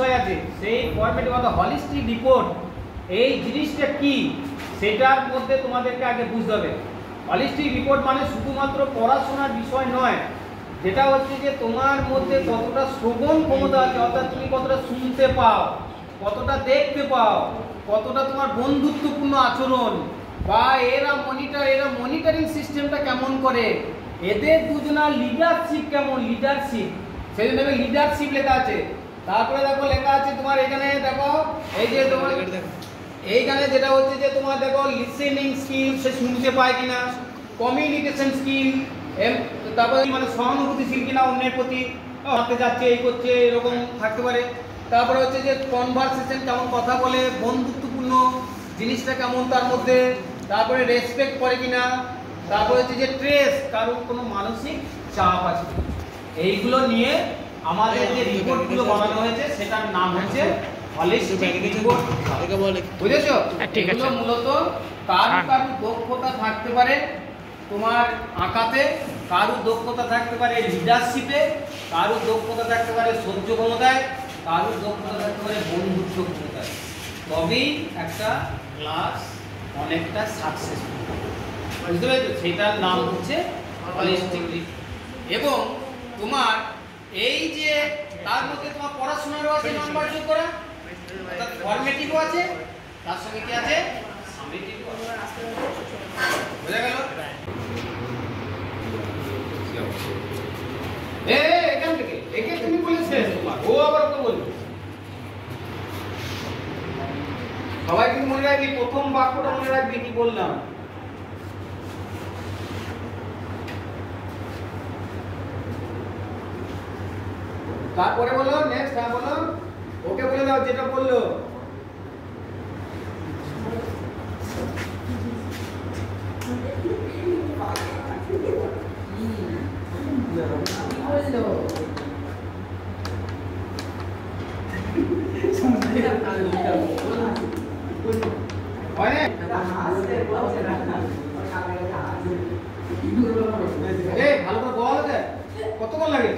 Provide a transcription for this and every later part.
বিষয় আছে সেই ফরম্যাটে কথা হলিস্টিক রিপোর্ট এই জিনিসটা কি সেটার মধ্যে তোমাদেরকে আগে বুঝতে হবে। হলিস্টিক রিপোর্ট মানে শুধুমাত্র পড়াশোনার বিষয় নয়, যেটা হচ্ছে যে তোমার মধ্যে কতটা শ্রবণ ক্ষমতা আছে, অর্থাৎ তুমি কতটা শুনতে পাও, কতটা দেখতে পাও, কতটা তোমার বন্ধুত্বপূর্ণ আচরণ, বা এরা মনিটরিং সিস্টেমটা কেমন করে, এদের দুজনের লিডারশিপ কেমন, লিডারশিপ সেই জন্য লিডারশিপ লেখা আছে। তারপরে দেখো লেখা আছে তোমার এখানে, দেখো এই যে তোমার এইখানে যেটা হচ্ছে যে তোমার দেখো লিসেনিং স্কিল, সে শুনতে পায় কিনা, কমিউনিকেশন স্কিল, তারপরে মানে সহানুভূতিশীল কিনা অন্যের প্রতি, হাতে যাচ্ছে এই করছে এরকম থাকতে পারে। তারপরে হচ্ছে যে কনভারসেশন কেমন কথা বলে, বন্ধুত্বপূর্ণ জিনিসটা কেমন তার মধ্যে, তারপরে রেসপেক্ট করে কিনা, তারপরে হচ্ছে যে ট্রেস কারণ কোনো মানসিক চাপ আছে। এইগুলো নিয়ে আমাদের যে রিপোর্টগুলো বানানো হয়েছে সেটার নাম হচ্ছে হলিস্টিক রিপোর্ট। বুঝেছো? এগুলো মূলত কারো দক্ষতা থাকতে পারে তোমার আঁকাতে, কারো দক্ষতা থাকতে পারে লিডারশিপে, কারো দক্ষতা থাকতে পারে সহ্য ক্ষমতায়, কারো দক্ষতা থাকতে পারে বন্ধুত্ব ক্ষমতায়। তবেই একটা ক্লাস অনেকটা সাকসেসফুল। বুঝতে পেরেছো? সেটার নাম হচ্ছে হলিস্টিক রিপোর্ট। এবং তোমার এই যে তার মধ্যে তোমার পড়াশোনারও আছে নাম্বার যোগ করা, অর্থাৎ ফরম্যাটিভও আছে, তার সঙ্গে কি আছে সামেটিভও আছে। বুঝা গেল? এখান থেকে একে তুমি বলেছে তোমার, ও আবার ওকে বলবে। সবাই কিন্তু মনে রাখবি, প্রথম বাক্যটা মনে রাখবি কি বললাম। তারপরে বলো নেক্সট, হ্যাঁ বলো, ওকে বলে দাও যেটা বললো। ভালো করে বল, কতক্ষণ লাগে?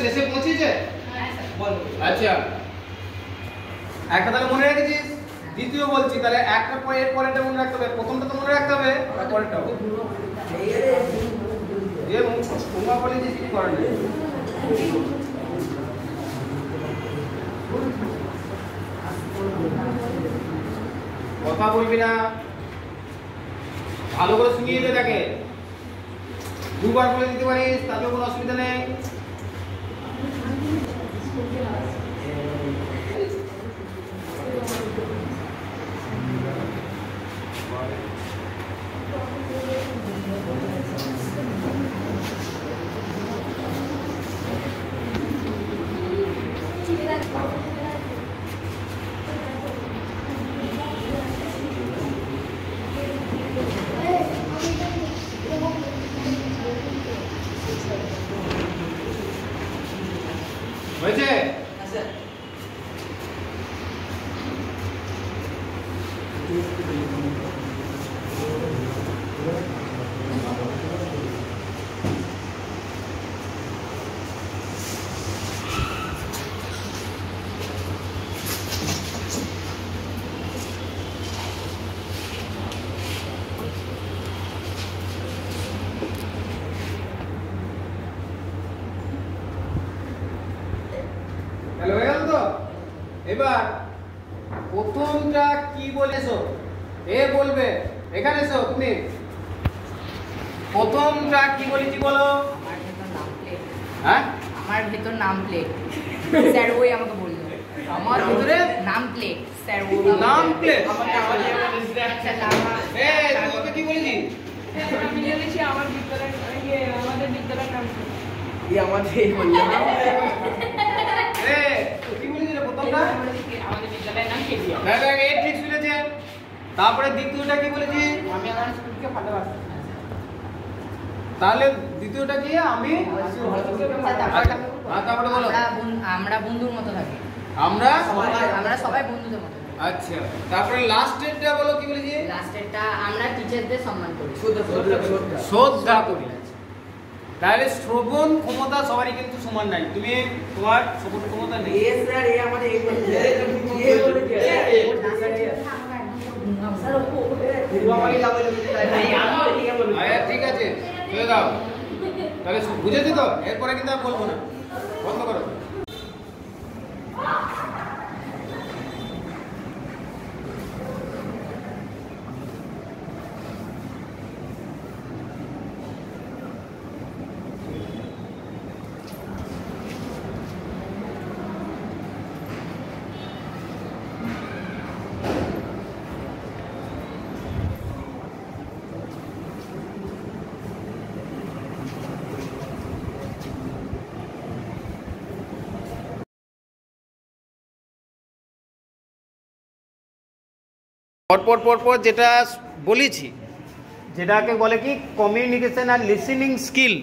শেষে পৌঁছেছে। আচ্ছা একটা তাহলে মনে রেখেছিস, দ্বিতীয় বলছি তাহলে একটা এর পরেরটা মনে রাখতে হবে, প্রথমটা তো মনে রাখতে হবে, পরেরটাও যে তোমা বলে যে কি করেন কথা বলবি না, ভালো করে শুনিয়ে দে তাকে, দুবার বলে দিতে পারিস, তাতেও কোনো অসুবিধা নেই। হয়েছে? এবার প্রথমটা কি বলেছো এ বলবে, এখানে এসো তুমি। প্রথমটা কি বলেছি বলো? হ্যাঁ আমার ভিতর নাম প্লেট, স্যার ওই আমাকে বললো আমার ভিতরে নাম প্লেট, স্যার ও নাম প্লেট। আমাকে কি বলেছি? আমি বলেছি আমার বিদ্যালয়, আমাদের বিদ্যালয়ের নাম এই আমাদের এই বললাম কি বলেছি রে প্রথমটা? আমাদের বিদ্যালয়ের নাম কেবিয়া। দাদা এই ঠিক শুনেছে। তারপরে দ্বিতীয়টা কি বলেছি? আমি আমার স্কুলকে ভালোবাসি। তাহলে দ্বিতীয়টা কি? আমি তারপরে বলো আমরা বন্ধুর মতো থাকি, আমরা সবাই বন্ধুদের মতো থাকি। আচ্ছা, তারপরে লাস্টেরটা বলো, কি বলেছি? লাস্টেরটা আমরা টিচারদের সম্মান করি, শ্রদ্ধা করি। তাহলে শ্রবণ ক্ষমতা সবারই কিন্তু সমান নাই। তুমি তোমার শ্রবণ ক্ষমতা নেই। আচ্ছা, ঠিক আছে, চলে দাও। তাহলে বুঝেছি তো, এরপরে কিন্তু আর বলবো না, বন্ধ করো। পরপর যেটা বলেছি, যেটাকে বলে কি কমিউনিকেশন আর লিসেনিং স্কিল,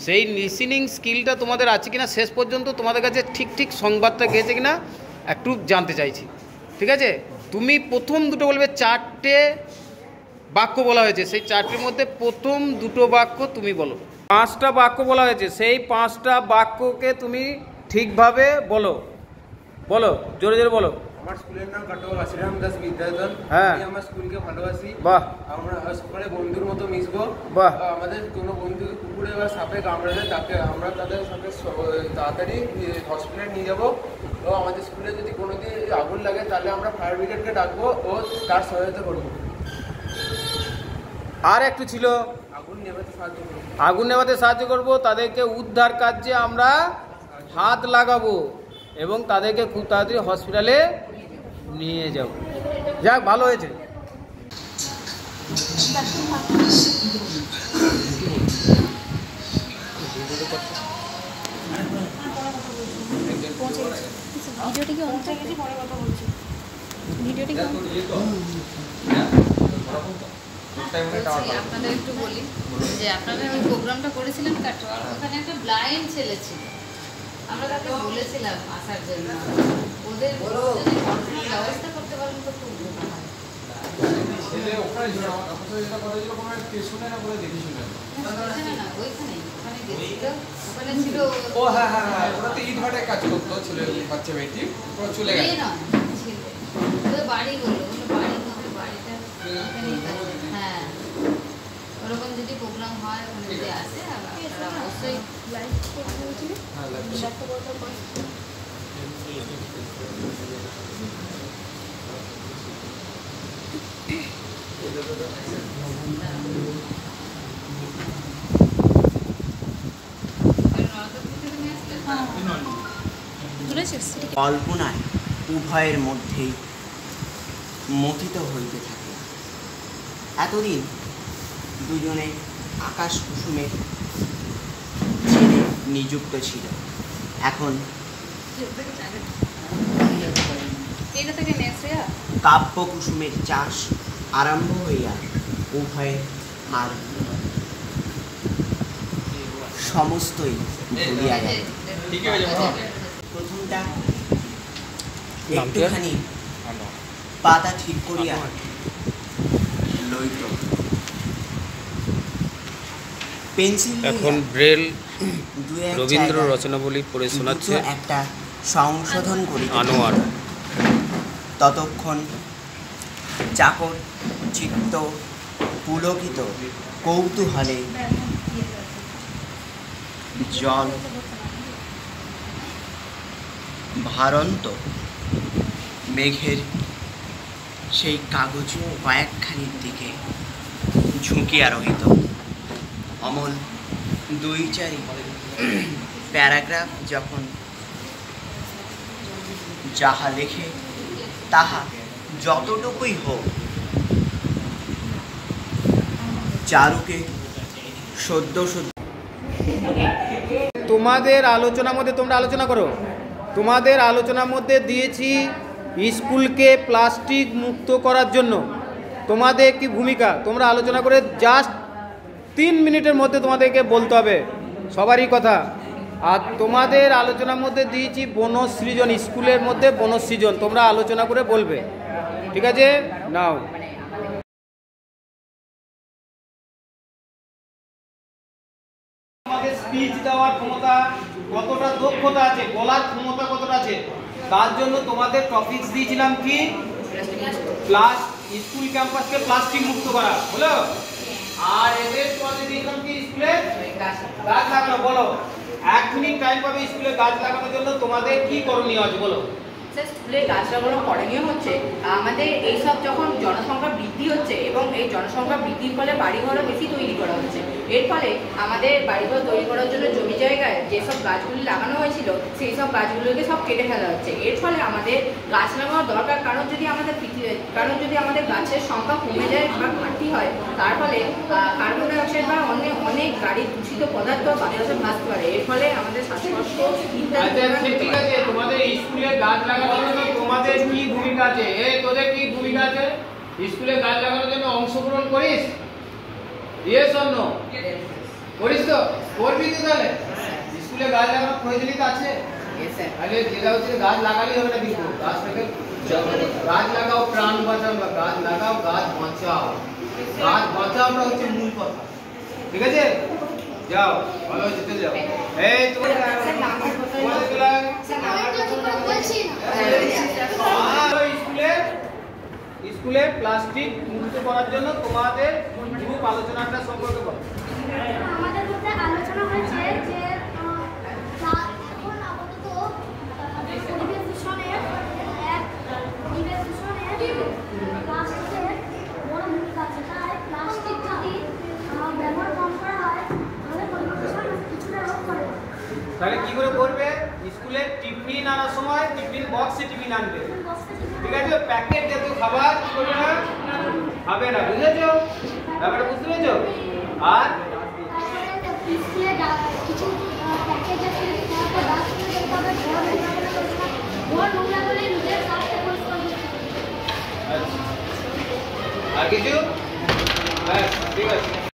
সেই লিসেনিং স্কিলটা তোমাদের আছে কিনা, শেষ পর্যন্ত তোমাদের কাছে ঠিক সংবাদটা গেছে কিনা একটু জানতে চাইছি। ঠিক আছে, তুমি প্রথম দুটো বলবে, 4টে বাক্য বলা হয়েছে, সেই 4টির মধ্যে প্রথম দুটো বাক্য তুমি বলো। 5টা বাক্য বলা হয়েছে, সেই 5টা বাক্যকে তুমি ঠিকভাবে বলো। বলো, জোরে জোরে বলো। আমার স্কুলের নাম কাটোয়া শ্রীরাম দাস বিদ্যায়তন। হ্যাঁ, আমি আমার স্কুলকে ভালোবাসি। বাহ। আমরা সকালে বন্ধুর মতো মিশবো। বাহ। আমাদের কোনো বন্ধু কুকুরে বা সাপে কামড়ালে তাকে আমরা তাদের সাথে তাড়াতাড়ি হসপিটালে নিয়ে যাবো। ও আমাদের স্কুলে যদি কোনোদিন আগুন লাগে তাহলে আমরা ফায়ার ব্রিগেডকে ডাকবো ও তার সহায়তা করবো। আর একটু ছিল, আগুন নেভাতে সাহায্য করবো। আগুন নেভাতে সাহায্য করব, তাদেরকে উদ্ধার কার্যে আমরা হাত লাগাবো এবং তাদেরকে খুব তাড়াতাড়ি হসপিটালে নিয়ে যাব। যাক, ভালো হয়েছে। ভিডিওটা কি অন থাকে? পরে কথা বলছি। ভিডিওটা কি আপনাদের একটু বলি যে আপনারা ওই প্রোগ্রামটা করেছিলেন কাটোয়ার, ওখানে একটা ব্লাইন্ড ছেলে ছিল, আমরা তাকে বলেছিলাম আসার জন্য, ওদের ব্যবস্থা করতে পারলে তো খুব ভালো হয়। না, ওইখানে গেছিল, ওখানে ছিল। ও হ্যাঁ, ওরা তো ইটভাটায় কাজ করতো, ছেলে বাচ্চা মেয়েটি, ওরা চলে গেছে। ওদের বাড়ি বললো, বাড়িটা ওখানেই কাছে। হ্যাঁ, ওরকম যদি প্রোগ্রাম হয়, ওখানে যদি আসে, আপনারা অবশ্যই কল্পনায় উভয়ের মধ্যেই মথিত হইতে থাকে। এতদিন দুজনে আকাশ কুসুমের ছেলে নিযুক্ত ছিল, এখন কাব্য কুসুমের চাষ আরম্ভ হইয়া উভয়ে আর সমস্তই ভুলিয়া যায়। প্রথমটা একটুখানি পাতা ঠিক করিয়া লইত, পেন্সিল এখন ব্রেল দুই-এক রবীন্দ্র জায়গায় রচনাবলী পড়ে শোনাচ্ছে দুটো একটা সংশোধন করিতে আনোয়ার। ততক্ষণ চাকর চিত্ত পুলকিত কৌতূহলে জল ভারন্ত মেঘের সেই কাগজ কয়েকখানির দিকে ঝুঁকিয়া রহিত। অমল 2-4 প্যারাগ্রাফ যখন যাহা লেখে তাহা যতটুকুই হোক চারুকে সদ্য তোমাদের আলোচনার মধ্যে তোমরা আলোচনা করো। তোমাদের আলোচনার মধ্যে দিয়েছি স্কুলকে প্লাস্টিক মুক্ত করার জন্য তোমাদের কি ভূমিকা, তোমরা আলোচনা করে জাস্ট 3 মিনিটের মধ্যে তোমাদেরকে বলতে হবে সবারই কথা। আর তোমাদের আলোচনার মধ্যে দিয়েছি বনসৃজন, স্কুলের মধ্যে বনসৃজন, তোমরা আলোচনা করে বলবে। ঠিক আছে, নাও। আমাদের স্পিচ দেওয়ার ক্ষমতা কতটা, দক্ষতা আছে, বলার ক্ষমতা কতটা আছে, তার জন্য তোমাদের টপিকস দিয়েছিলাম কি, স্কুল ক্যাম্পাসকে প্লাস্টিক মুক্ত করা, হলো। আর এদের পরে দিয়েছিলাম কি, স্কুলে গাছ লাগানো। বলো, 1 মিনিট টাইম পাবে স্কুলে গাছ লাগানোর জন্য, তোমাদের কি করণীয় আছে বলো। স্যার, স্কুলে গাছ লাগানোর করণীয় হচ্ছে আমাদের এইসব যখন জনসংখ্যা বৃদ্ধি হচ্ছে এবং এই জনসংখ্যা বৃদ্ধির ফলে বাড়িঘরও বেশি তৈরি করা হচ্ছে, এর ফলে আমাদের বাড়িঘর তৈরি করার জন্য জমি জায়গায় যেসব গাছগুলি লাগানো হয়েছিল সেই সব গাছগুলোকে সব কেটে ফেলা হচ্ছে। এর ফলে আমাদের গাছ লাগানো দরকার, কারণ যদি আমাদের গাছের সংখ্যা কমে যায় বা ঘাটতি হয়, তার ফলে কার্বন ডাইঅক্সাইড বা অনেক গাড়ির দূষিত পদার্থ বাতাসে ভাসতে পারে, এর ফলে আমাদের শ্বাসকষ্ট ইত্যাদি। ঠিক আছে, তোমাদের স্কুলে গাছ লাগানোর জন্য তোমাদের কি ভূমিকা আছে? তোদের কি ভূমিকা আছে স্কুলে গাছ লাগানোর জন্য? অংশগ্রহণ করিস? Yes or no? করিস তো? করবি তো? তাহলে স্কুলে গাছ লাগানোর প্রয়োজনীয়তা আছে। তাহলে যেটা হচ্ছে গাছ লাগালেই হবে না, কিন্তু গাছ থেকে গাছ লাগাও, প্রাণ বাঁচাও, গাছ লাগাও, গাছ বাঁচাও। গাছ বাঁচাওটা হচ্ছে মূল কথা, ঠিক আছে? যাও, ভালো হচ্ছে, চলে যাও। এই তোমাদের স্কুলে প্লাস্টিক মুক্ত করার জন্য তোমাদের গ্রুপ আলোচনাটা সম্পর্কে বলো। আমাদের মধ্যে আলোচনা হয়েছে যে এখন আপাতত পরিবেশ দূষণের প্লাস্টিকের বড় ভূমিকা আছে। তাই প্লাস্টিক যদি ব্যবহার কম করা হয় তাহলে পরিবেশ দূষণ কিছুটা রোধ করে। তাহলে কি করে করবে? স্কুলে টিফিন আনার সময় টিফিন বক্সে টিফিন আনবে, ঠিক আছে? প্যাকেট জাতীয় খাবার কি করবে না, খাবে না, বুঝেছো? ব্যাপারটা বুঝতে পেরেছো? আর স্কুলে কিছু প্যাকেট জাতীয় খাবার ডাস্টবিনে দিতে হবে, বড় নোংরা করে নিজের স্বাস্থ্য পরিষ্কার করতে হবে। আর কিছু? হ্যাঁ, ঠিক আছে।